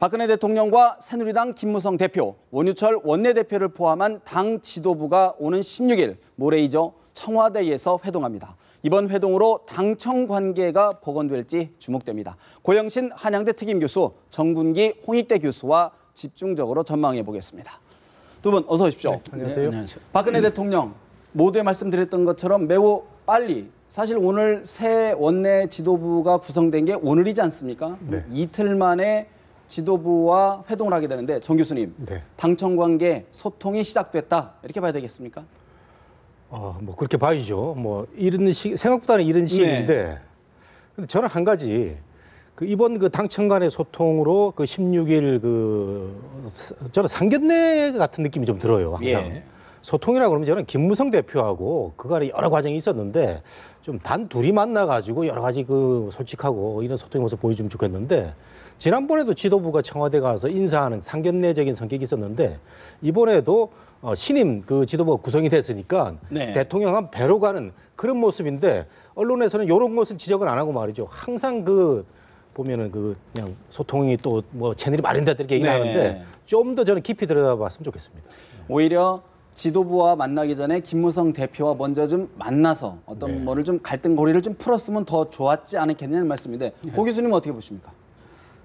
박근혜 대통령과 새누리당 김무성 대표, 원유철 원내대표를 포함한 당 지도부가 오는 16일 모레이죠 청와대에서 회동합니다. 이번 회동으로 당청 관계가 복원될지 주목됩니다. 고영신 한양대 특임교수, 정군기 홍익대 교수와 집중적으로 전망해 보겠습니다. 두 분 어서 오십시오. 네, 안녕하세요. 네, 안녕하세요. 박근혜 대통령 모두에 말씀드렸던 것처럼 매우 빨리, 사실 오늘 새 원내 지도부가 구성된 게 오늘이지 않습니까? 네. 이틀 만에 지도부와 회동을 하게 되는데 정 교수님, 네. 당청 관계 소통이 시작됐다 이렇게 봐야 되겠습니까? 뭐 그렇게 봐야죠. 뭐 이런 생각보다는 이런 시기인데, 근데 저는 한 가지 이번 당청 간의 소통으로 16일 저는 상견례 같은 느낌이 좀 들어요. 항상 예. 소통이라고 그러면 저는 김무성 대표하고 그간에 여러 과정이 있었는데 좀 단 둘이 만나가지고 여러 가지 솔직하고 이런 소통의 모습 보여주면 좋겠는데. 지난번에도 지도부가 청와대 가서 인사하는 상견례적인 성격이 있었는데 이번에도 신임 지도부가 구성이 됐으니까 네. 대통령 한 배로 가는 그런 모습인데 언론에서는 이런 것은 지적을 안 하고 말이죠. 항상 보면은 그냥 소통이 또 뭐 채널이 마련됐다 이렇게 얘기를 하는데 좀 더 저는 깊이 들여다봤으면 좋겠습니다. 오히려 지도부와 만나기 전에 김무성 대표와 먼저 좀 만나서 어떤 뭐를 좀 갈등 고리를 좀 풀었으면 더 좋았지 않겠냐는 말씀인데 고 교수님은 어떻게 보십니까?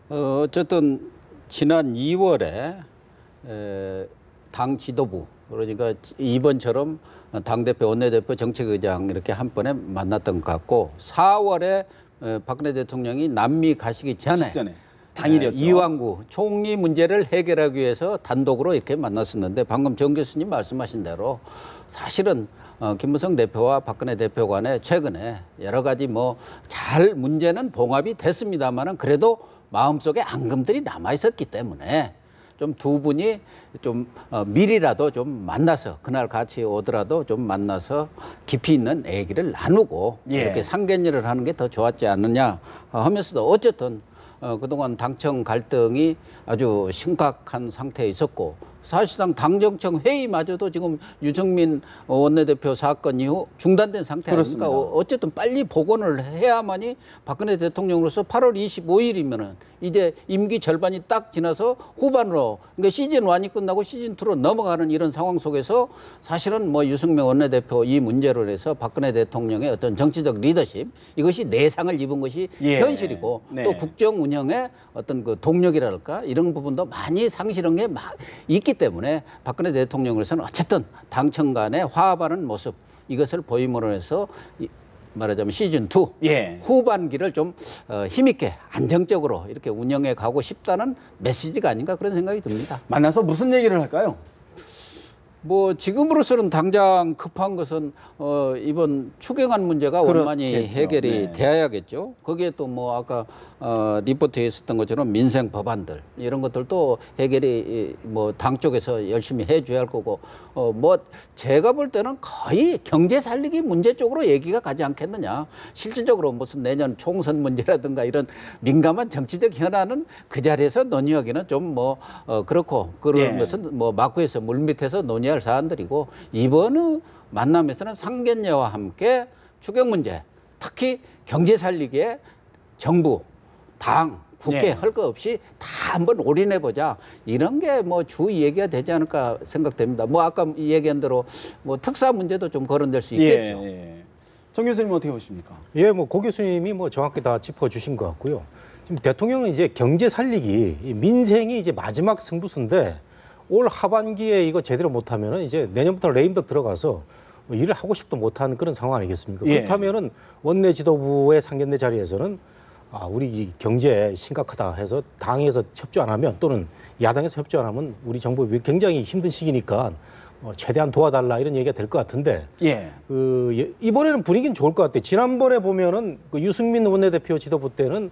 어쨌든 지난 2월에 당 지도부, 그러니까 이번처럼 당대표, 원내대표, 정책의장 이렇게 한 번에 만났던 것 같고 4월에 박근혜 대통령이 남미 가시기 전에 당일이었죠. 이완구 총리 문제를 해결하기 위해서 단독으로 이렇게 만났었는데 방금 정 교수님 말씀하신 대로 사실은 김무성 대표와 박근혜 대표 간에 최근에 여러 가지 잘 문제는 봉합이 됐습니다만은 그래도 마음속에 앙금들이 남아 있었기 때문에 좀 두 분이 좀 미리라도 좀 만나서 그날 같이 오더라도 좀 만나서 깊이 있는 얘기를 나누고 이렇게 상견례를 하는 게 더 좋았지 않느냐 하면서도 어쨌든 그동안 당청 갈등이 아주 심각한 상태에 있었고 사실상 당정청 회의마저도 지금 유승민 원내대표 사건 이후 중단된 상태 아닙니까? 어쨌든 빨리 복원을 해야만이 박근혜 대통령으로서 8월 25일이면은 이제 임기 절반이 딱 지나서 후반으로, 그러니까 시즌 1이 끝나고 시즌 2로 넘어가는 이런 상황 속에서 사실은 유승민 원내대표 이 문제로 해서 박근혜 대통령의 어떤 정치적 리더십, 이것이 내상을 입은 것이 현실이고 또 국정 운영의 어떤 동력이랄까 이런 부분도 많이 상실한 게 있기 때문에 박근혜 대통령으로서는 어쨌든 당청 간에 화합하는 모습, 이것을 보임으로 해서 말하자면 시즌2 후반기를 좀 힘있게 안정적으로 이렇게 운영해 가고 싶다는 메시지가 아닌가 그런 생각이 듭니다. 만나서 무슨 얘기를 할까요? 지금으로서는 당장 급한 것은 이번 추경안 문제가 원만히 해결이 돼야겠죠. 거기에 또 아까 리포트에 있었던 것처럼 민생 법안들 이런 것들도 해결이 당 쪽에서 열심히 해줘야 할 거고 제가 볼 때는 거의 경제 살리기 문제 쪽으로 얘기가 가지 않겠느냐. 실질적으로 무슨 내년 총선 문제라든가 이런 민감한 정치적 현안은 그 자리에서 논의하기는 좀 그렇고 그런 것은 마쿠에서 물밑에서 논의할 사안들이고 이번 만남에서는 상견례와 함께 추경 문제, 특히 경제 살리기에 정부, 당, 국회 할 거 없이 다 한번 올인해보자. 이런 게 주 얘기가 되지 않을까 생각됩니다. 아까 얘기한 대로 특사 문제도 좀 거론될 수 있겠죠. 정 교수님 어떻게 보십니까? 고 교수님이 정확히 다 짚어주신 것 같고요. 지금 대통령은 이제 경제 살리기, 민생이 이제 마지막 승부수인데 올 하반기에 이거 제대로 못하면은 이제 내년부터 레임덕 들어가서 일을 하고 싶도 못하는 그런 상황 아니겠습니까? 그렇다면은 원내 지도부의 상견례 자리에서는 우리 이 경제 심각하다 해서 당에서 협조 안 하면 또는 야당에서 협조 안 하면 우리 정부 굉장히 힘든 시기니까 최대한 도와달라 이런 얘기가 될 것 같은데 이번에는 분위기는 좋을 것 같아요. 지난번에 보면은 유승민 원내대표 지도부 때는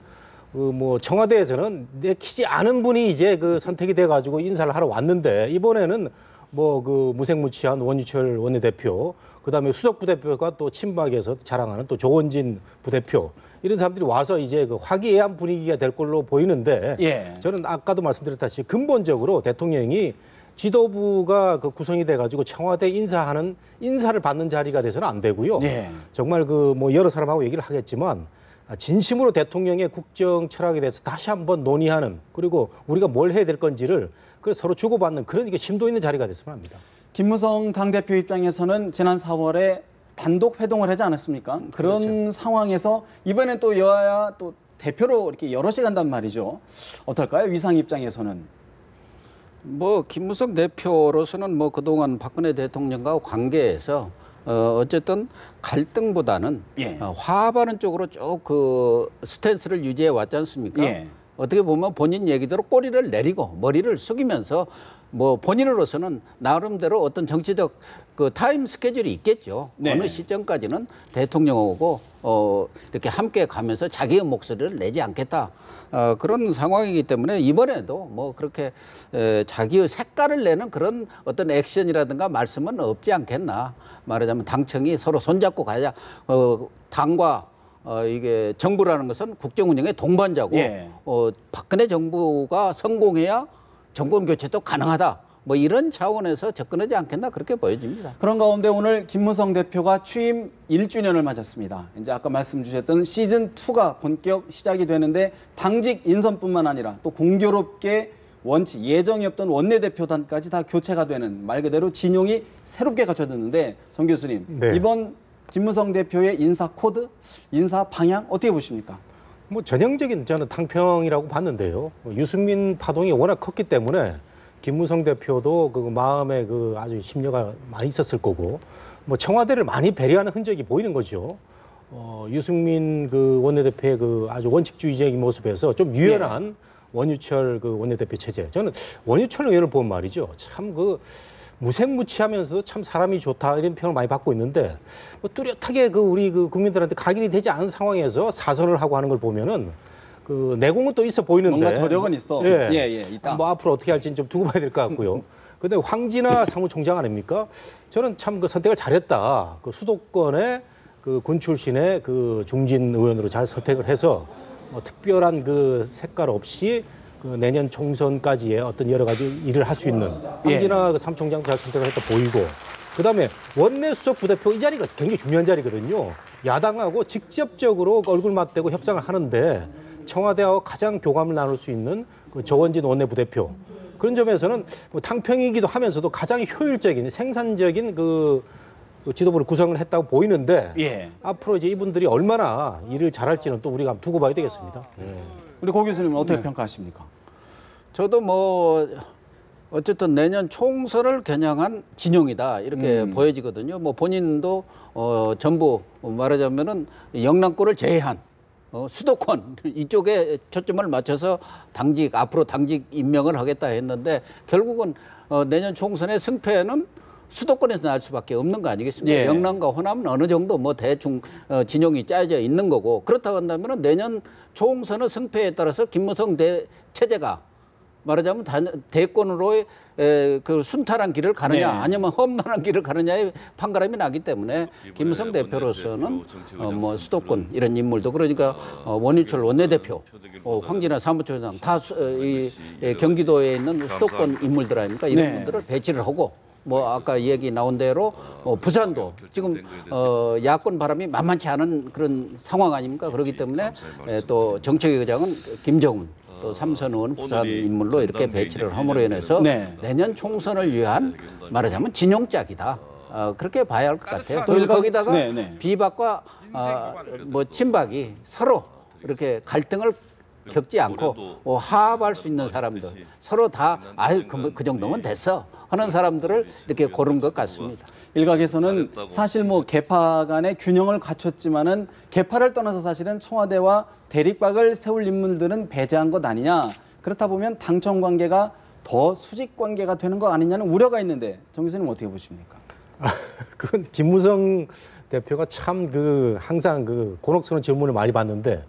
청와대에서는 내키지 않은 분이 이제 선택이 돼가지고 인사를 하러 왔는데 이번에는 무색무취한 원유철 원내대표, 그다음에 수석 부대표가 또 친박에서 자랑하는 또 조원진 부대표 이런 사람들이 와서 이제 화기애애한 분위기가 될 걸로 보이는데 저는 아까도 말씀드렸다시피 근본적으로 대통령이 지도부가 구성이 돼가지고 청와대 인사를 받는 자리가 돼서는 안 되고요. 정말 여러 사람하고 얘기를 하겠지만 진심으로 대통령의 국정 철학에 대해서 다시 한번 논의하는 그리고 우리가 뭘 해야 될 건지를 서로 주고받는 그런 이게 심도 있는 자리가 됐으면 합니다. 김무성 당대표 입장에서는 지난 4월에 단독 회동을 하지 않았습니까? 그런 그렇죠. 상황에서 이번엔 또 여야 또 대표로 이렇게 여럿이 간단 말이죠. 어떨까요? 위상 입장에서는. 뭐 김무성 대표로서는 뭐 그동안 박근혜 대통령과 관계에서 어쨌든 갈등보다는 예. 화합하는 쪽으로 쭉 그 스탠스를 유지해 왔지 않습니까? 예. 어떻게 보면 본인 얘기대로 꼬리를 내리고 머리를 숙이면서 뭐 본인으로서는 나름대로 어떤 정치적 그 타임 스케줄이 있겠죠. 네. 어느 시점까지는 대통령하고 이렇게 함께 가면서 자기의 목소리를 내지 않겠다. 그런 상황이기 때문에 이번에도 뭐 그렇게 자기의 색깔을 내는 그런 어떤 액션이라든가 말씀은 없지 않겠나. 말하자면 당청이 서로 손잡고 가야 당과 이게 정부라는 것은 국정 운영의 동반자고 예. 박근혜 정부가 성공해야 정권 교체도 가능하다. 뭐 이런 차원에서 접근하지 않겠나 그렇게 보여집니다. 그런 가운데 오늘 김무성 대표가 취임 1주년을 맞았습니다. 이제 아까 말씀 주셨던 시즌 2가 본격 시작이 되는데 당직 인선뿐만 아니라 또 공교롭게 예정이 없던 원내대표단까지 다 교체가 되는 말 그대로 진용이 새롭게 갖춰졌는데 정 교수님 네. 이번 김무성 대표의 인사 코드, 인사 방향 어떻게 보십니까? 뭐 전형적인 저는 탕평이라고 봤는데요. 유승민 파동이 워낙 컸기 때문에 김무성 대표도 그 마음에 그 아주 심려가 많이 있었을 거고, 뭐 청와대를 많이 배려하는 흔적이 보이는 거죠. 유승민 그 원내대표의 그 아주 원칙주의적인 모습에서 좀 유연한 원유철 그 원내대표 체제. 저는 원유철 의원을 보면 말이죠. 참 그 무색무취하면서도 참 사람이 좋다 이런 평을 많이 받고 있는데 뭐 뚜렷하게 그 우리 그 국민들한테 각인이 되지 않은 상황에서 사선을 하고 하는 걸 보면은 그 내공은 또 있어 보이는데 뭔가 저력은 있어. 예, 있다. 뭐 앞으로 어떻게 할지는 좀 두고 봐야 될 것 같고요. 근데 황진아 사무총장 아닙니까? 저는 참 그 선택을 잘했다. 그 수도권의 그 군 출신의 그 중진 의원으로 잘 선택을 해서 뭐 특별한 그 색깔 없이 그 내년 총선까지의 어떤 여러 가지 일을 할 수 있는 황진아 그 사무총장 잘 선택을 했다 보이고, 그다음에 원내 수석 부대표 이 자리가 굉장히 중요한 자리거든요. 야당하고 직접적으로 얼굴 맞대고 협상을 하는데 청와대와 가장 교감을 나눌 수 있는 그 조원진 원내 부대표, 그런 점에서는 뭐 탕평이기도 하면서도 가장 효율적인 생산적인 그 지도부를 구성을 했다고 보이는데 예. 앞으로 이제 이분들이 얼마나 일을 잘할지는 또 우리가 두고 봐야 되겠습니다. 우리 고 교수님은 어떻게 평가하십니까? 저도 뭐 어쨌든 내년 총선을 겨냥한 진영이다 이렇게 보여지거든요. 뭐 본인도 전부 말하자면은 영남권을 제외한 수도권 이쪽에 초점을 맞춰서 앞으로 당직 임명을 하겠다 했는데 결국은 내년 총선의 승패는 수도권에서 날 수밖에 없는 거 아니겠습니까? 예. 영남과 호남은 어느 정도 뭐 대충 진영이 짜여져 있는 거고, 그렇다고 한다면 내년 총선의 승패에 따라서 김무성 체제가 말하자면 대권으로의 그 순탄한 길을 가느냐 아니면 험난한 길을 가느냐의 판가름이 나기 때문에 김무성 대표로서는 뭐 수도권 이런 인물도 그러니까 원유철 원내대표, 황진아 사무총장 다 경기도에 있는 수도권 인물들 아닙니까? 이런 분들을 배치를 하고, 뭐 아까 얘기 나온 대로 부산도 지금 야권 바람이 만만치 않은 그런 상황 아닙니까? 그렇기 때문에 또 정책위 의장은 김정은, 또 삼선 의원 부산 인물로 이렇게 배치를 함으로 인해서 내년 총선을 위한 말하자면 진용짝이다. 그렇게 봐야 할 것 같아요. 또 거기다가 비박과 뭐 친박이 서로 이렇게 갈등을 겪지 않고 화합할 수 있는 사람들, 서로 다 그 정도면 됐어 하는 사람들을 이렇게 고른 것 같습니다. 일각에서는 사실 뭐 계파 간의 균형을 갖췄지만은 계파를 떠나서 사실은 청와대와 대립각을 세울 인물들은 배제한 것 아니냐. 그렇다 보면 당청 관계가 더 수직 관계가 되는 거 아니냐는 우려가 있는데 정 교수님 어떻게 보십니까? 그건 김무성 대표가 참 그 항상 그 곤혹스러운 질문을 많이 받는데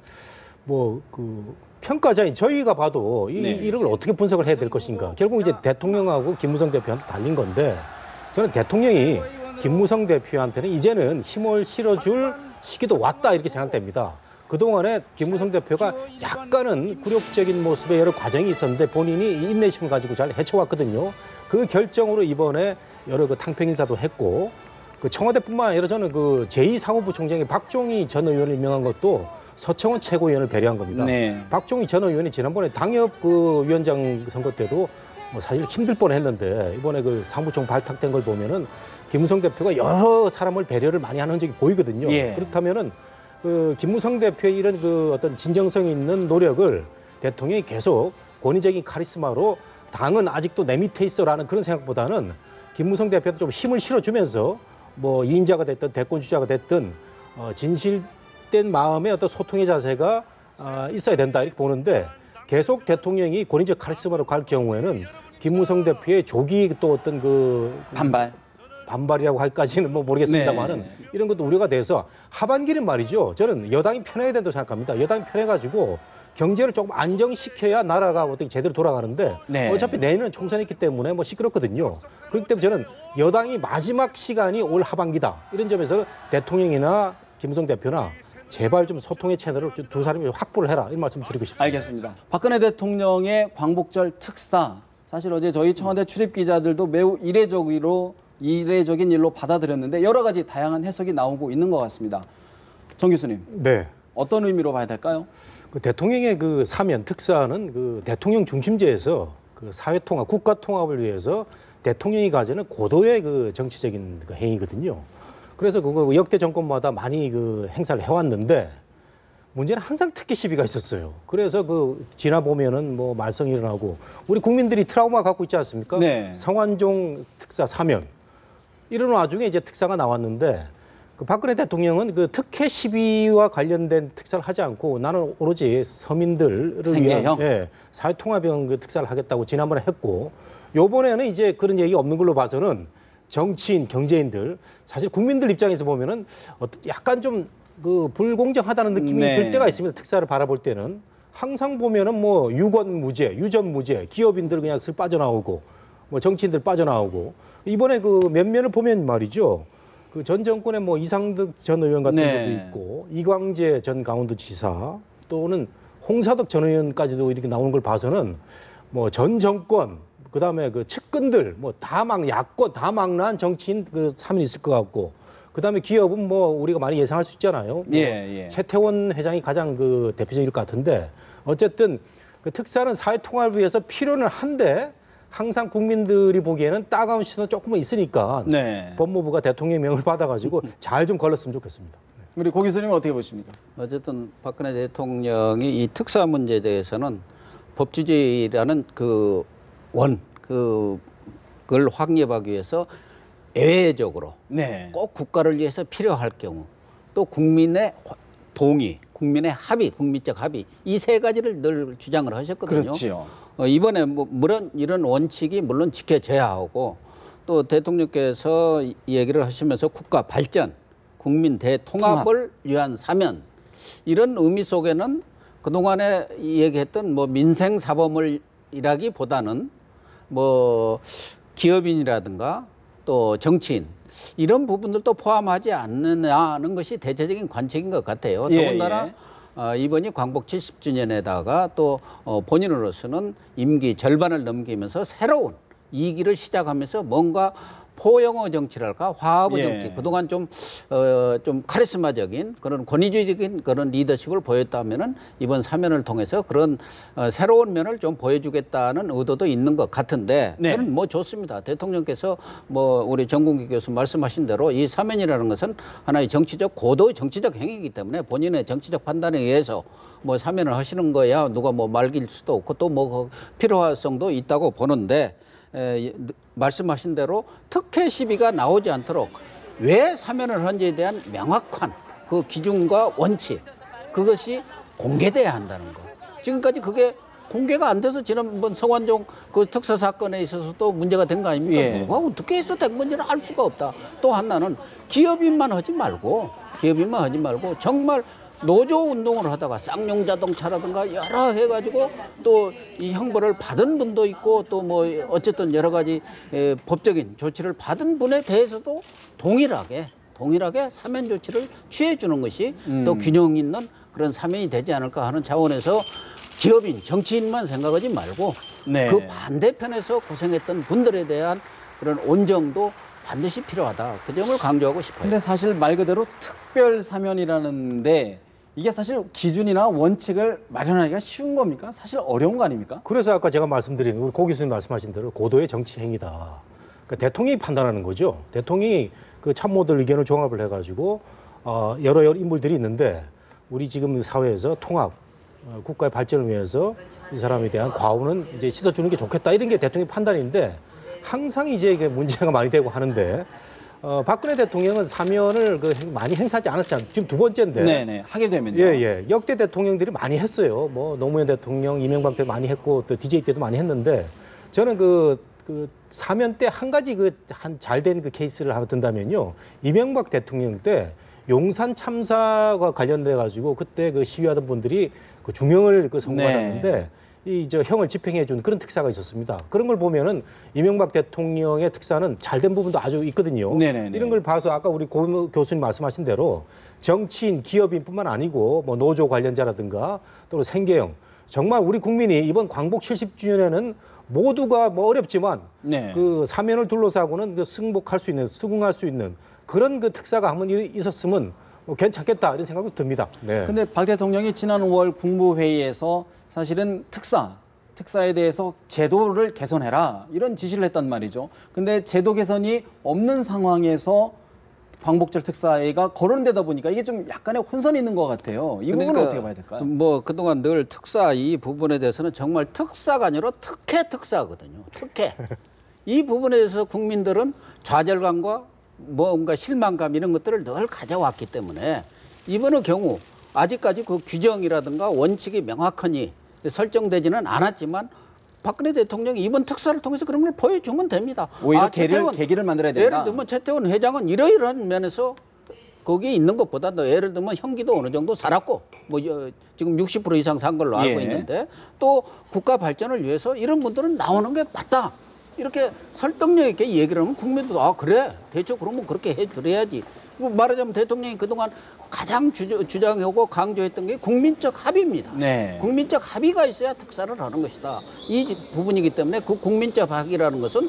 뭐 그 평가자인 저희가 봐도 이런 걸 어떻게 분석을 해야 될 것인가. 결국 이제 대통령하고 김무성 대표한테 달린 건데, 저는 대통령이 김무성 대표한테는 이제는 힘을 실어줄 시기도 왔다 이렇게 생각됩니다. 그동안에 김무성 대표가 약간은 굴욕적인 모습의 여러 과정이 있었는데 본인이 인내심을 가지고 잘 헤쳐왔거든요. 그 결정으로 이번에 여러 그 탕평 인사도 했고, 그 청와대뿐만 아니라 저는 그 제2 사무부 총장의 박종희 전 의원을 임명한 것도 서청원 최고위원을 배려한 겁니다. 네. 박종희 전 의원이 지난번에 당협 그 위원장 선거 때도 뭐 사실 힘들 뻔했는데 이번에 그 사무총 발탁된 걸 보면은 김무성 대표가 여러 사람을 배려를 많이 하는 적이 보이거든요. 예. 그렇다면은 그 김무성 대표의 이런 그 어떤 진정성 있는 노력을 대통령이 계속 권위적인 카리스마로 당은 아직도 내 밑에 있어라는 그런 생각보다는 김무성 대표도 좀 힘을 실어주면서 뭐 2인자가 됐든 대권 주자가 됐든 진실된 마음의 어떤 소통의 자세가 있어야 된다 이렇게 보는데 계속 대통령이 권위적 카리스마로 갈 경우에는 김무성 대표의 조기 또 어떤 그 반발이라고 할까지는 뭐 모르겠습니다만은 네. 이런 것도 우려가 돼서 하반기는 말이죠. 저는 여당이 편해야 된다고 생각합니다. 여당이 편해가지고 경제를 조금 안정시켜야 나라가 어떻게 제대로 돌아가는데 네. 어차피 내년은 총선이 있기 때문에 뭐 시끄럽거든요. 그렇기 때문에 저는 여당이 마지막 시간이 올 하반기다. 이런 점에서 대통령이나 김무성 대표나 제발 좀 소통의 채널을 두 사람이 확보를 해라. 이런 말씀 드리고 싶습니다. 알겠습니다. 박근혜 대통령의 광복절 특사. 사실 어제 저희 청와대 출입 기자들도 매우 이례적인 일로 받아들였는데 여러 가지 다양한 해석이 나오고 있는 것 같습니다. 정 교수님, 네. 어떤 의미로 봐야 될까요? 그 대통령의 그 사면 특사는 그 대통령 중심제에서 그 사회 통합, 국가 통합을 위해서 대통령이 가지는 고도의 그 정치적인 그 행위거든요. 그래서 그거 역대 정권마다 많이 그 행사를 해왔는데 문제는 항상 특기 시비가 있었어요. 그래서 그 지나 보면은 뭐 말썽이 일어나고 우리 국민들이 트라우마 갖고 있지 않습니까? 네. 성완종 특사 사면 이런 와중에 이제 특사가 나왔는데 그 박근혜 대통령은 그 특혜 시비와 관련된 특사를 하지 않고 나는 오로지 서민들을 생계형? 위한 사회통합형 그 특사를 하겠다고 지난번에 했고 요번에는 이제 그런 얘기 없는 걸로 봐서는 정치인, 경제인들 사실 국민들 입장에서 보면은 약간 좀 그 불공정하다는 느낌이 네. 들 때가 있습니다. 특사를 바라볼 때는 항상 보면은 뭐 유권 무죄, 유전 무죄, 기업인들 그냥 슬 빠져나오고 뭐 정치인들 빠져나오고 이번에 그 면면을 보면 말이죠. 그 전 정권의 뭐 이상득 전 의원 같은 네. 것도 있고 이광재 전 강원도지사 또는 홍사덕 전 의원까지도 이렇게 나오는 걸 봐서는 뭐 전 정권 그다음에 그 측근들 뭐 다 막 야권 다 막난 정치인 그 사면이 있을 것 같고 그다음에 기업은 뭐 우리가 많이 예상할 수 있잖아요. 예. 최태원 회장이 가장 그 대표적일 것 같은데 어쨌든 그 특사는 사회 통합을 위해서 필요는 한데 항상 국민들이 보기에는 따가운 시선 조금은 있으니까 네. 법무부가 대통령의 명을 받아가지고 잘 좀 걸렀으면 좋겠습니다. 우리 고 교수님 어떻게 보십니까? 어쨌든 박근혜 대통령이 이 특사 문제에 대해서는 법주주의라는 그걸 확립하기 위해서 예외적으로 네. 꼭 국가를 위해서 필요할 경우 또 국민의 동의, 국민의 합의, 국민적 합의 이 세 가지를 늘 주장을 하셨거든요. 그렇지요. 이번에 뭐 물론 이런 원칙이 물론 지켜져야 하고 또 대통령께서 이 얘기를 하시면서 국가 발전, 국민 대통합을 위한 사면 이런 의미 속에는 그동안에 얘기했던 뭐 민생 사범을 일하기보다는 뭐 기업인이라든가 또 정치인 이런 부분들도 포함하지 않느냐는 것이 대체적인 관측인 것 같아요. 더군다나 이번이 광복 70주년에다가 또 본인으로서는 임기 절반을 넘기면서 새로운 2기를 시작하면서 뭔가 포영어 정치랄까 화합의 정치 그동안 좀 카리스마적인 그런 권위주의적인 그런 리더십을 보였다면은 이번 사면을 통해서 그런 새로운 면을 좀 보여주겠다는 의도도 있는 것 같은데 저는 뭐 좋습니다. 대통령께서 뭐 우리 정국기 교수 말씀하신 대로 이 사면이라는 것은 하나의 고도의 정치적 행위이기 때문에 본인의 정치적 판단에 의해서 뭐 사면을 하시는 거야 누가 뭐 말길 수도 없고 또 뭐 필요성도 있다고 보는데. 말씀하신 대로 특혜 시비가 나오지 않도록 왜 사면을 한지에 대한 명확한 그 기준과 원칙 그것이 공개돼야 한다는 거. 지금까지 그게 공개가 안 돼서 지난번 성완종 그 특사 사건에 있어서도 문제가 된 거 아닙니까? 누가 어떻게 해서 된 건지는 알 수가 없다. 또 하나는 기업인만 하지 말고 정말 노조 운동을 하다가 쌍용 자동차라든가 여러 해가지고 또 이 형벌을 받은 분도 있고 또 뭐 어쨌든 여러 가지 법적인 조치를 받은 분에 대해서도 동일하게 사면 조치를 취해주는 것이 또 균형 있는 그런 사면이 되지 않을까 하는 차원에서 기업인, 정치인만 생각하지 말고 그 반대편에서 고생했던 분들에 대한 그런 온정도 반드시 필요하다. 그 점을 강조하고 싶어요. 근데 사실 말 그대로 특별 사면이라는데 이게 사실 기준이나 원칙을 마련하기가 쉬운 겁니까? 사실 어려운 거 아닙니까? 그래서 아까 제가 말씀드린 우리 고 교수님 말씀하신 대로 고도의 정치 행위다. 그러니까 대통령이 판단하는 거죠. 대통령이 그 참모들 의견을 종합을 해가지고 여러 인물들이 있는데 우리 지금 사회에서 통합, 국가의 발전을 위해서 이 사람에 대한 과오는 이제 씻어주는 게 좋겠다. 이런 게 대통령 판단인데 항상 이제 이게 문제가 많이 되고 하는데 박근혜 대통령은 사면을 많이 행사하지 않았잖아요. 지금 두 번째인데. 네네. 하게 되면요. 예. 역대 대통령들이 많이 했어요. 뭐 노무현 대통령, 이명박 때 많이 했고 또 DJ 때도 많이 했는데 저는 그 사면 때 한 가지 잘된 그 케이스를 하나 든다면요. 이명박 대통령 때 용산 참사와 관련돼 가지고 그때 그 시위하던 분들이 그 중형을 선고받았는데 이 형을 집행해 준 그런 특사가 있었습니다. 그런 걸 보면은 이명박 대통령의 특사는 잘된 부분도 아주 있거든요. 네네네. 이런 걸 봐서 아까 우리 고 교수님 말씀하신 대로 정치인, 기업인뿐만 아니고 뭐 노조 관련자라든가 또 생계형 정말 우리 국민이 이번 광복 70주년에는 모두가 뭐 어렵지만 그 사면을 둘러싸고는 승복할 수 있는, 수긍할 수 있는 그런 그 특사가 한번 있었으면 뭐 괜찮겠다 이런 생각도 듭니다. 네. 근데 박 대통령이 지난 5월 국무회의에서 사실은 특사에 대해서 제도를 개선해라 이런 지시를 했단 말이죠. 근데 제도 개선이 없는 상황에서 광복절 특사회가 거론되다 보니까 이게 좀 약간의 혼선이 있는 것 같아요. 이 부분은 어떻게 봐야 될까요? 뭐 그동안 늘 특사 이 부분에 대해서는 정말 특사가 아니라 특혜 특사거든요. 특혜. 이 부분에 대해서 국민들은 좌절감과 뭔가 실망감 이런 것들을 늘 가져왔기 때문에 이번의 경우 아직까지 그 규정이라든가 원칙이 명확하니 설정되지는 않았지만 박근혜 대통령이 이번 특사를 통해서 그런 걸 보여주면 됩니다. 오히려 계기를 만들어야 된다. 예를 들면 최태원 회장은 이러이러한 면에서 거기에 있는 것보다 더 예를 들면 형기도 어느 정도 살았고 뭐 지금 60% 이상 산 걸로 알고 있는데 또 국가 발전을 위해서 이런 분들은 나오는 게 맞다. 이렇게 설득력 있게 얘기를 하면 국민도 그래 대충 그러면 그렇게 해드려야지. 말하자면 대통령이 그동안 가장 주장하고 강조했던 게 국민적 합의입니다. 국민적 합의가 있어야 특사를 하는 것이다. 이 부분이기 때문에 그 국민적 합의라는 것은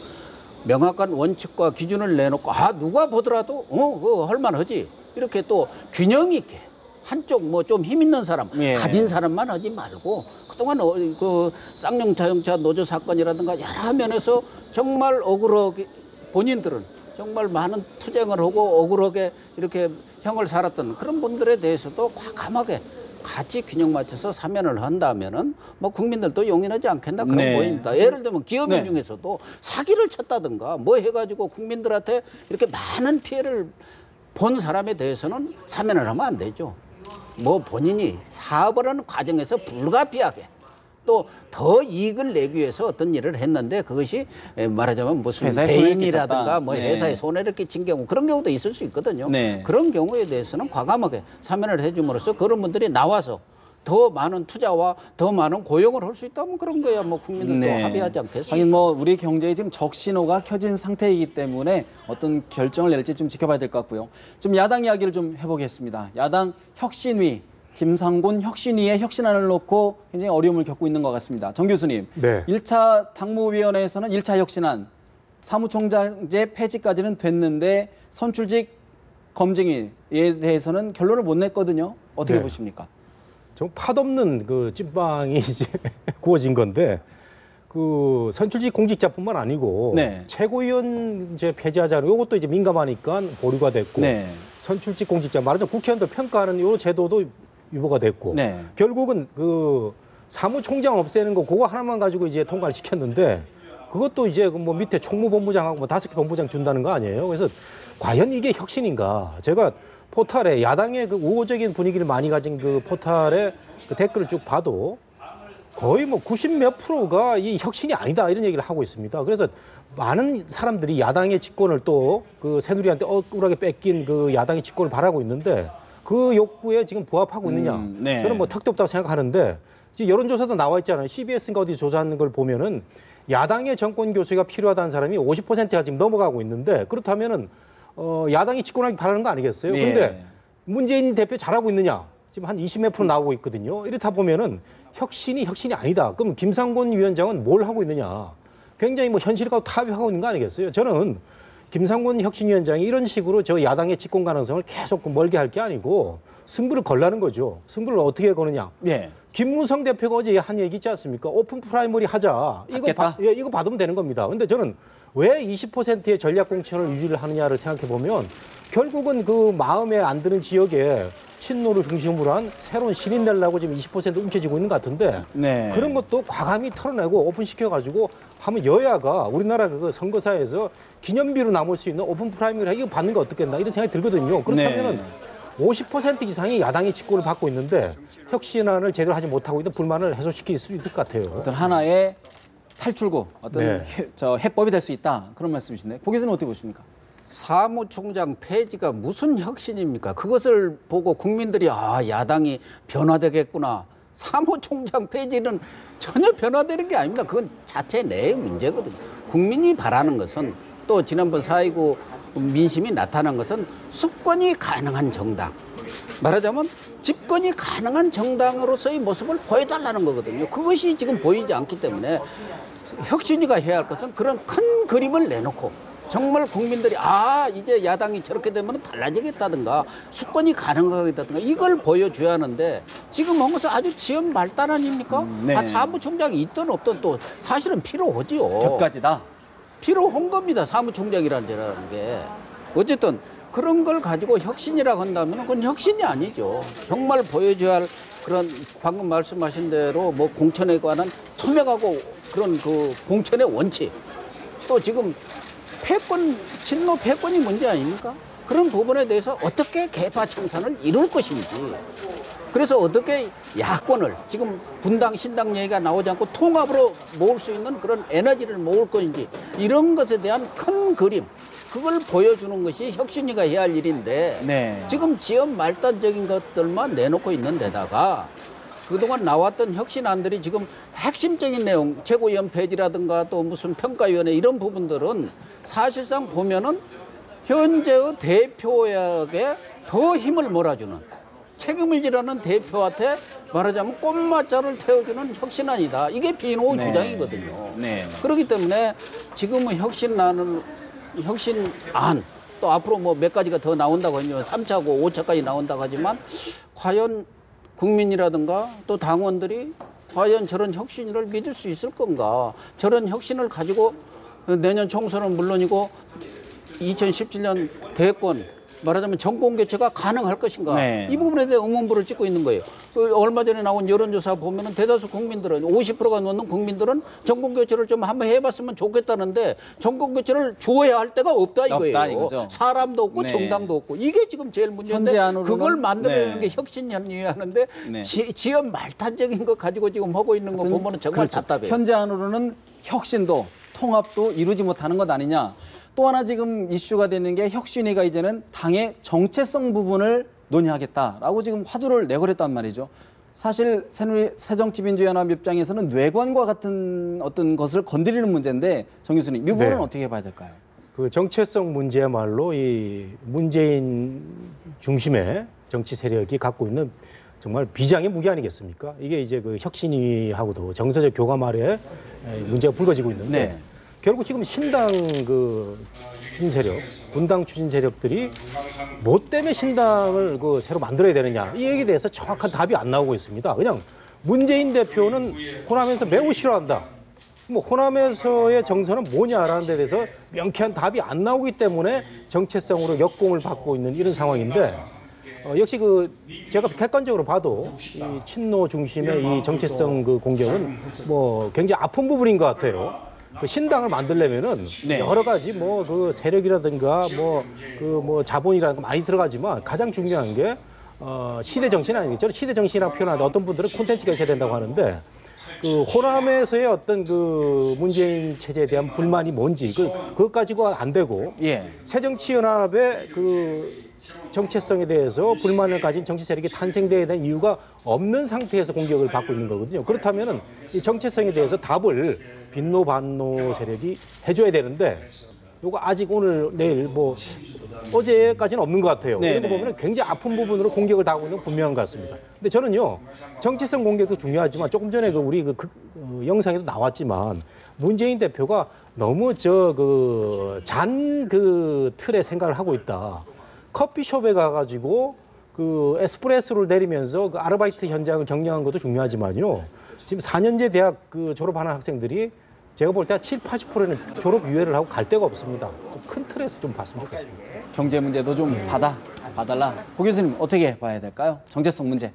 명확한 원칙과 기준을 내놓고 누가 보더라도 그거 할만하지. 이렇게 또 균형 있게 한쪽 뭐 좀 힘 있는 사람, 가진 사람만 하지 말고 그동안 그 쌍용 자동차 노조 사건이라든가 여러 면에서 정말 억울하게 본인들은 정말 많은 투쟁을 하고 억울하게 이렇게 형을 살았던 그런 분들에 대해서도 과감하게 같이 균형 맞춰서 사면을 한다면은 뭐 국민들도 용인하지 않겠나 그런 보입니다. 예를 들면 기업인 중에서도 사기를 쳤다든가 뭐 해가지고 국민들한테 이렇게 많은 피해를 본 사람에 대해서는 사면을 하면 안 되죠. 뭐 본인이 사업을 하는 과정에서 불가피하게 또 더 이익을 내기 위해서 어떤 일을 했는데 그것이 말하자면 무슨 배임이라든가 뭐 회사에 손해를 끼친 경우 그런 경우도 있을 수 있거든요. 그런 경우에 대해서는 과감하게 사면을 해줌으로써 그런 분들이 나와서 더 많은 투자와 더 많은 고용을 할 수 있다면 그런 거야 뭐 국민들도 합의하지 않겠습니까? 하긴 뭐 우리 경제에 지금 적신호가 켜진 상태이기 때문에 어떤 결정을 낼지 좀 지켜봐야 될 것 같고요. 좀 야당 이야기를 좀 해보겠습니다. 야당 혁신위 김상곤 혁신위의 혁신안을 놓고 굉장히 어려움을 겪고 있는 것 같습니다. 정 교수님, 1차 당무위원회에서는 1차 혁신안 사무총장제 폐지까지는 됐는데 선출직 검증위에 대해서는 결론을 못 냈거든요. 어떻게 보십니까? 좀 팥없는 그 찐빵이 이제 구워진 건데 그 선출직 공직자뿐만 아니고 최고위원제 폐지하자는 이것도 이제 민감하니까 보류가 됐고 선출직 공직자 말하자면 국회의원들 평가하는 이 제도도 유보가 됐고 결국은 그 사무총장 없애는 거 그거 하나만 가지고 이제 통과를 시켰는데 그것도 이제 뭐 밑에 총무본부장하고 뭐 5개 본부장 준다는 거 아니에요. 그래서 과연 이게 혁신인가? 제가 포탈에 야당의 그 우호적인 분위기를 많이 가진 그 포탈의 그 댓글을 쭉 봐도 거의 뭐 90몇 프로가 이 혁신이 아니다 이런 얘기를 하고 있습니다. 그래서 많은 사람들이 야당의 집권을 또 그 새누리한테 억울하게 뺏긴 그 야당의 집권을 바라고 있는데 그 욕구에 지금 부합하고 있느냐? 저는 뭐 턱도 없다고 생각하는데 지금 여론조사도 나와 있잖아요. CBS인가 어디 조사하는 걸 보면은 야당의 정권 교수가 필요하다는 사람이 50%가 지금 넘어가고 있는데 그렇다면은 야당이 집권하기 바라는 거 아니겠어요? 그런데 문재인 대표 잘하고 있느냐? 지금 한 20몇 프로 나오고 있거든요. 이렇다 보면은 혁신이 아니다. 그럼 김상곤 위원장은 뭘 하고 있느냐? 굉장히 뭐 현실과 타협하고 있는 거 아니겠어요? 저는 김상곤 혁신위원장이 이런 식으로 저 야당의 집권 가능성을 계속 멀게 할 게 아니고 승부를 걸라는 거죠. 승부를 어떻게 거느냐. 예. 김무성 대표가 어제 한 얘기 있지 않습니까? 오픈 프라이머리 하자. 이거 받으면 되는 겁니다. 근데 저는 왜 20%의 전략 공천을 유지를 하느냐를 생각해 보면 결국은 그 마음에 안 드는 지역에 친노를 중심으로 한 새로운 신인 내려고 지금 20% 움켜쥐고 있는 것 같은데 네. 그런 것도 과감히 털어내고 오픈시켜가지고 하면 여야가 우리나라 그 선거사에서 기념비로 남을 수 있는 오픈 프라이머리 이거 받는 거 어떻겠나 이런 생각이 들거든요. 그렇다면은 50% 이상이 야당이 직권을 받고 있는데 혁신안을 제대로 하지 못하고 있는 불만을 해소시킬 수 있을 것 같아요. 어떤 하나의 탈출구, 어떤 네. 해법이 될 수 있다. 그런 말씀이신데 고 교수는 어떻게 보십니까? 사무총장 폐지가 무슨 혁신입니까? 그것을 보고 국민들이 야당이 변화되겠구나. 사무총장 폐지는 전혀 변화되는 게 아닙니다. 그건 자체 내의 문제거든요. 국민이 바라는 것은 또 지난번 4.29 민심이 나타난 것은 수권이 가능한 정당. 말하자면 집권이 가능한 정당으로서의 모습을 보여달라는 거거든요. 그것이 지금 보이지 않기 때문에 혁신위가 해야 할 것은 그런 큰 그림을 내놓고 정말 국민들이 이제 야당이 저렇게 되면 달라지겠다든가 수권이 가능하겠다든가 이걸 보여줘야 하는데 지금 한 것은 아주 지연 말단 아닙니까? 네. 사무총장이 있든 없든 또 사실은 필요하지요. 격가지다. 필요한 겁니다. 사무총장이라는 게. 어쨌든 그런 걸 가지고 혁신이라고 한다면 그건 혁신이 아니죠. 정말 보여줘야 할 그런 방금 말씀하신 대로 뭐 공천에 관한 투명하고 그런 그 공천의 원칙. 또 지금 패권, 친노 패권이 문제 아닙니까? 그런 부분에 대해서 어떻게 개파 청산을 이룰 것인지. 그래서 어떻게 야권을 지금 분당, 신당 얘기가 나오지 않고 통합으로 모을 수 있는 그런 에너지를 모을 것인지 이런 것에 대한 큰 그림. 그걸 보여주는 것이 혁신위가 해야 할 일인데 네. 지금 지연 말단적인 것들만 내놓고 있는 데다가 그동안 나왔던 혁신안들이 지금 핵심적인 내용, 최고위원 폐지라든가 또 무슨 평가위원회 이런 부분들은 사실상 보면은 현재의 대표에게 더 힘을 몰아주는 책임을 지라는 대표한테 말하자면 꽃맞자를 태워주는 혁신안이다. 이게 비노 주장이거든요. 네. 그렇기 때문에 지금은 혁신안 또 앞으로 뭐 몇 가지가 더 나온다고 하면 3차고 5차까지 나온다고 하지만 과연 국민이라든가 또 당원들이 과연 저런 혁신을 믿을 수 있을 건가? 저런 혁신을 가지고 내년 총선은 물론이고 2017년 대권 말하자면 정권 교체가 가능할 것인가? 네. 이 부분에 대해 의문부를 찍고 있는 거예요. 얼마 전에 나온 여론조사 보면은 대다수 국민들은 50%가 넘는 국민들은 정권 교체를 좀 한번 해봤으면 좋겠다는데 정권 교체를 주어야 할 데가 없다 이거예요. 이거죠. 사람도 없고 네. 정당도 없고 이게 지금 제일 문제인데 현재 안으로는 그걸 만들어내는 네. 게 혁신이어야 하는데 네. 지연 말탄적인 거 가지고 지금 하고 있는 거 보면은 정말 그렇죠. 답답해요. 현재 안으로는 혁신도 통합도 이루지 못하는 것 아니냐. 또 하나 지금 이슈가 되는 게 혁신위가 이제는 당의 정체성 부분을 논의하겠다라고 지금 화두를 내걸었단 말이죠. 사실 새정치민주연합 입장에서는 뇌관과 같은 어떤 것을 건드리는 문제인데 정 교수님 이 부분은 네. 어떻게 봐야 될까요? 그 정체성 문제야말로 이 문재인 중심의 정치 세력이 갖고 있는 정말 비장의 무기 아니겠습니까? 이게 이제 그 혁신위하고도 정서적 교감 아래 문제가 불거지고 있는데 네. 결국 지금 신당 그 추진 세력, 분당 추진 세력들이 뭐 때문에 신당을 그 새로 만들어야 되느냐 이 얘기에 대해서 정확한 답이 안 나오고 있습니다. 그냥 문재인 대표는 호남에서 매우 싫어한다. 뭐 호남에서의 정서는 뭐냐라는 데 대해서 명쾌한 답이 안 나오기 때문에 정체성으로 역공을 받고 있는 이런 상황인데 역시 그 제가 객관적으로 봐도 이 친노 중심의 이 정체성 그 공격은 뭐 굉장히 아픈 부분인 것 같아요. 그 신당을 만들려면은 네. 여러 가지 뭐 그 세력이라든가 뭐 자본이라든가 많이 들어가지만 가장 중요한 게 시대 정신 아니겠죠? 시대 정신이라고 표현하는데 어떤 분들은 콘텐츠가 있어야 된다고 하는데 그 호남에서의 어떤 그 문재인 체제에 대한 불만이 뭔지 그것 가지고 안 되고 예. 새정치연합의 그 정체성에 대해서 불만을 가진 정치 세력이 탄생되어야 되는 이유가 없는 상태에서 공격을 받고 있는 거거든요. 그렇다면은 이 정체성에 대해서 답을 빈노 반노 세력이 해줘야 되는데 요거 아직 오늘 내일 뭐 어제까지는 없는 것 같아요. 네네. 이런 거 보면 굉장히 아픈 부분으로 공격을 당하고 있는 건 분명한 것 같습니다. 근데 저는요 정체성 공격도 중요하지만 조금 전에 그 우리 영상에도 나왔지만 문재인 대표가 너무 그 틀에 생각을 하고 있다. 커피숍에 가가지고 그 에스프레소를 내리면서 그 아르바이트 현장을 경영한 것도 중요하지만요. 지금 4년제 대학 그 졸업하는 학생들이 제가 볼 때 70~80%는 졸업 유예를 하고 갈 데가 없습니다. 좀 큰 틀에서 좀 봤으면 좋겠습니다. 경제 문제도 좀 봐달라. 고 교수님 어떻게 봐야 될까요? 정체성 문제.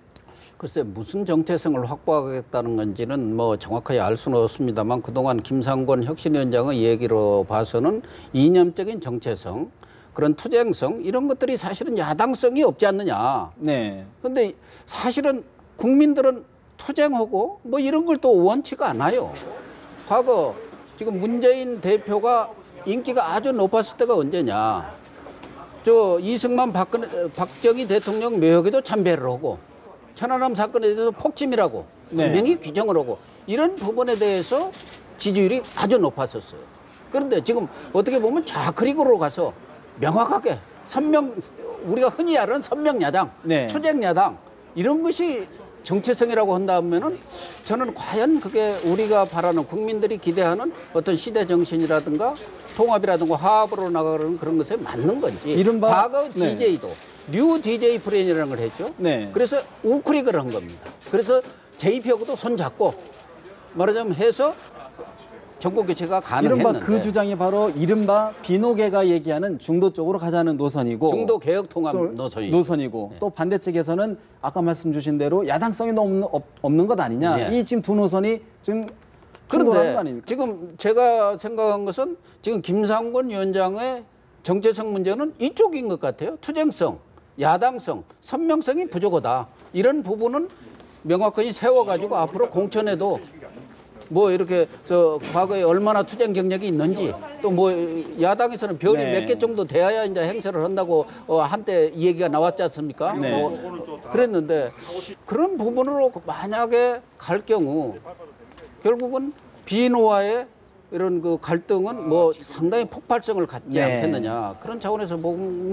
글쎄 무슨 정체성을 확보하겠다는 건지는 뭐 정확하게 알 수는 없습니다만 그동안 김상곤 혁신위원장의 얘기로 봐서는 이념적인 정체성, 그런 투쟁성 이런 것들이 사실은 야당성이 없지 않느냐. 네. 그런데 사실은 국민들은 투쟁하고 뭐 이런 걸 또 원치가 않아요. 과거 지금 문재인 대표가 인기가 아주 높았을 때가 언제냐. 저 이승만 박정희 대통령 묘역에도 참배를 하고 천안함 사건에 대해서 폭침이라고 분명히 규정을 하고 이런 부분에 대해서 지지율이 아주 높았었어요. 그런데 지금 어떻게 보면 좌클릭으로 가서 명확하게 우리가 흔히 말하는 선명야당, 투쟁야당 이런 것이 정체성이라고 한다면은 저는 과연 그게 우리가 바라는 국민들이 기대하는 어떤 시대 정신이라든가 통합이라든가 화합으로 나가는 그런 것에 맞는 건지. 이른바 과거 DJ도 뉴 DJ 프레인이라는 걸 했죠. 그래서 우클릭을 한 겁니다. 그래서 JP하고도 손잡고 말하자면 해서 정권 교체가 가능했는데. 이른바 그 주장이 바로 이른바 비노계가 얘기하는 중도 쪽으로 가자는 노선이고. 중도 개혁 통합 노선이고. 또 반대 측에서는 아까 말씀 주신 대로 야당성이 없는 것 아니냐. 이 지금 두 노선이 지금 충돌하는 거 아닙니까? 지금 제가 생각한 것은 지금 김상곤 위원장의 정체성 문제는 이쪽인 것 같아요. 투쟁성, 야당성, 선명성이 부족하다. 이런 부분은 명확하게 세워가지고 앞으로 공천에도 뭐 이렇게 과거에 얼마나 투쟁 경력이 있는지 또 뭐 야당에서는 별이 몇 개 정도 돼야 이제 행세를 한다고 한때 이 얘기가 나왔지 않습니까? 그랬는데 그런 부분으로 만약에 갈 경우 결국은 비노와의 이런 그 갈등은 뭐 상당히 폭발성을 갖지 않겠느냐 그런 차원에서 보면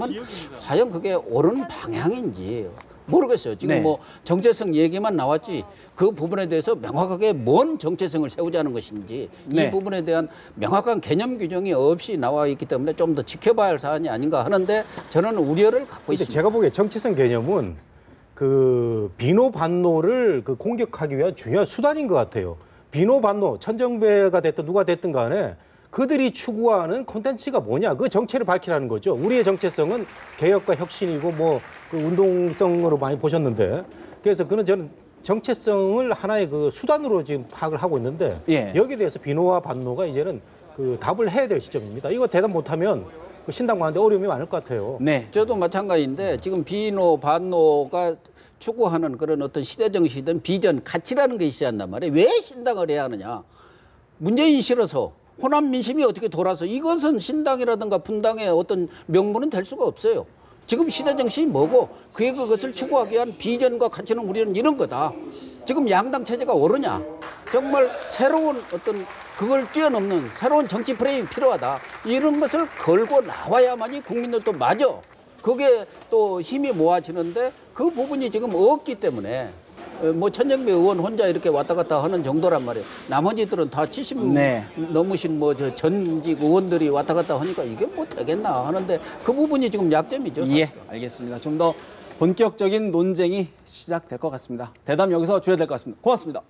과연 그게 옳은 방향인지 모르겠어요. 지금 뭐 정체성 얘기만 나왔지 그 부분에 대해서 명확하게 뭔 정체성을 세우자는 것인지 이 부분에 대한 명확한 개념 규정이 없이 나와 있기 때문에 좀 더 지켜봐야 할 사안이 아닌가 하는데 저는 우려를 갖고 있습니다. 제가 보기에 정체성 개념은 그 비노 반노를 그 공격하기 위한 중요한 수단인 것 같아요. 비노 반노 천정배가 됐든 누가 됐든 간에 그들이 추구하는 콘텐츠가 뭐냐 그 정체를 밝히라는 거죠. 우리의 정체성은 개혁과 혁신이고 뭐 그 운동성으로 많이 보셨는데 그래서 그는 저는 정체성을 하나의 그 수단으로 지금 파악을 하고 있는데 여기에 대해서 비노와 반노가 이제는 그 답을 해야 될 시점입니다. 이거 대답 못하면 신당 가는데 어려움이 많을 것 같아요. 저도 마찬가지인데 지금 비노 반노가 추구하는 그런 어떤 시대 정신이든 비전 가치라는 게 있어야 한단 말이에요. 왜 신당을 해야 하느냐? 문재인이 싫어서 호남 민심이 어떻게 돌아서 이것은 신당이라든가 분당의 어떤 명분은 될 수가 없어요. 지금 시대 정신이 뭐고 그것을 추구하기 위한 비전과 가치는 우리는 이런 거다. 지금 양당 체제가 오르냐? 정말 새로운 어떤 그걸 뛰어넘는 새로운 정치 프레임이 필요하다. 이런 것을 걸고 나와야만이 국민들도 맞아. 그게 또 힘이 모아지는데 그 부분이 지금 없기 때문에 뭐 천정배 의원 혼자 이렇게 왔다 갔다 하는 정도란 말이에요. 나머지들은 다 70 넘으신 뭐 저 전직 의원들이 왔다 갔다 하니까 이게 뭐 되겠나 하는데 그 부분이 지금 약점이죠. 사실. 알겠습니다. 좀 더 본격적인 논쟁이 시작될 것 같습니다. 대담 여기서 줄여야 될 것 같습니다. 고맙습니다.